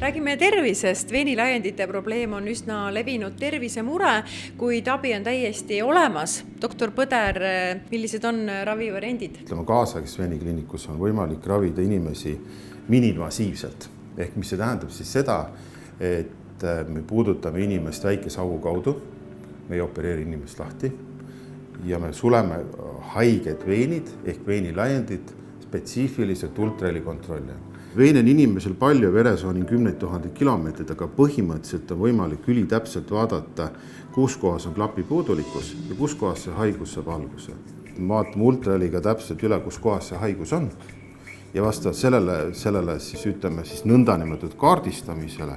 Räägime tervisest. Veenilaiendite probleem on üsna levinud tervisemure, kuid abi on täiesti olemas. Doktor Põder, millised on ravivariandid? Kaasaegses veenikliinikus on võimalik ravida inimesi miniinvasiivselt. Ehk mis see tähendab siis seda, et me puudutame inimest väikese augu kaudu, me ei opereeri inimest lahti ja me suleme haiged veenid ehk veenilaiendid spetsiifiliselt ultraheli kontrolli. Veene on inimesel palju, veresooni 10 000 kilomeetrit, aga põhimõtteliselt on võimalik ülitäpselt vaadata, kus kohas on klapi puudulikkus ja kus kohas see haigus saab alguse. Vaatame ultraheliga täpselt üle, kus kohas see haigus on ja vastavalt sellele siis ütleme nõndanimetatud kaardistamisele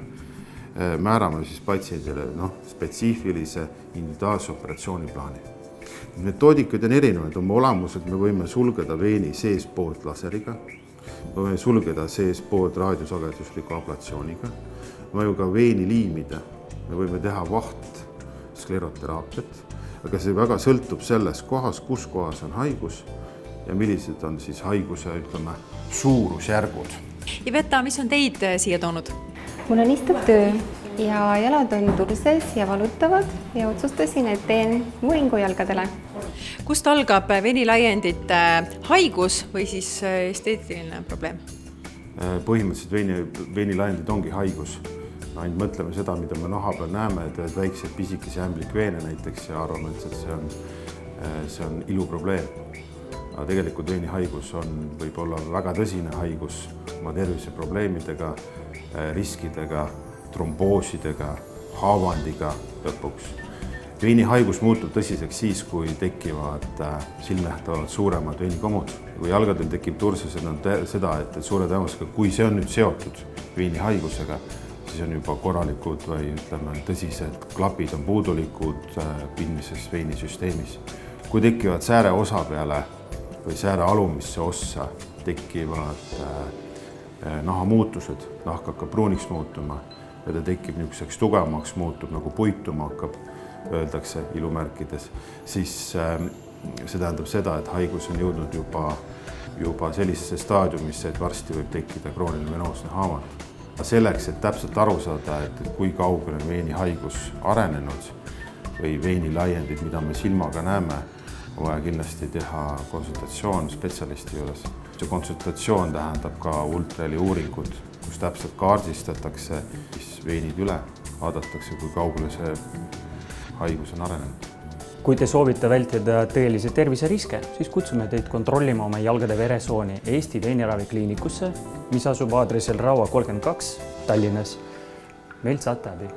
määrame siis patsiendile spetsiifilise individuaalse operatsiooniplaani. Metoodikaid on erinevaid, oma olemuselt me võime sulgeda veeni seespoolt laseriga, me võime sulgeda seespoolt raadiosagedusliku ablatsiooniga, me võime ka veeni liimida, me võime teha vaht skleroteraapiat, aga see väga sõltub selles kohas, kus kohas on haigus ja millised on siis haiguse, suurusjärgud. Iveta, mis on teid siia toonud? Mul on istuv töö ja jalad on turses ja valutavad ja otsustasin, et teen uuringu jalgadele. Kust algab veenilaiendite haigus või siis esteetiline probleem? Põhimõtteliselt veenilaiendid ongi haigus. Ainult mõtleme seda, mida me naha peal näeme, et väikseid pisikesi ämblikveene näiteks ja arvame, et see on iluprobleem. Aga tegelikult veenihaigus võib olla väga tõsine haigus oma terviseprobleemidega, riskidega, tromboosidega, haavandiga lõpuks. Veenihaigus muutub tõsiseks siis, kui tekivad silmnähtavalt suuremad veenikomud. Kui jalgadel tekib turses, seda, et suure tõenäosusega, kui see on nüüd seotud veenihaigusega, siis on juba korralikud või tõsised klapid on puudulikud pinnises veenisüsteemis. Kui tekivad sääre osa peale või sääre alumisse ossa tekivad nahamuutused, nahk hakkab pruuniks muutuma ja ta tekib niisuguseks tugevamaks, muutub nagu puituma hakkab, öeldakse ilumärkides, siis see tähendab seda, et haigus on jõudnud juba sellisesse staadiumisse, et varsti võib tekkida krooniline venoosne haavand. Selleks, et täpselt aru saada, et kui kaugel on veenihaigus arenenud või veenilaiendid, mida me silmaga näeme, on vaja kindlasti teha konsultatsioon spetsialisti juures. See konsultatsioon tähendab ka ultraheli uuringut, kus täpselt kaardistatakse veenid üle, vaadatakse, kui kaugele see haigus on arenenud. Kui te soovite vältida tõelise terviseriske, siis kutsume teid kontrollima oma jalgade veresooni Eesti veeniravikliinikusse, mis asub aadressil Raua 32 Tallinnas. Meilt saate abi.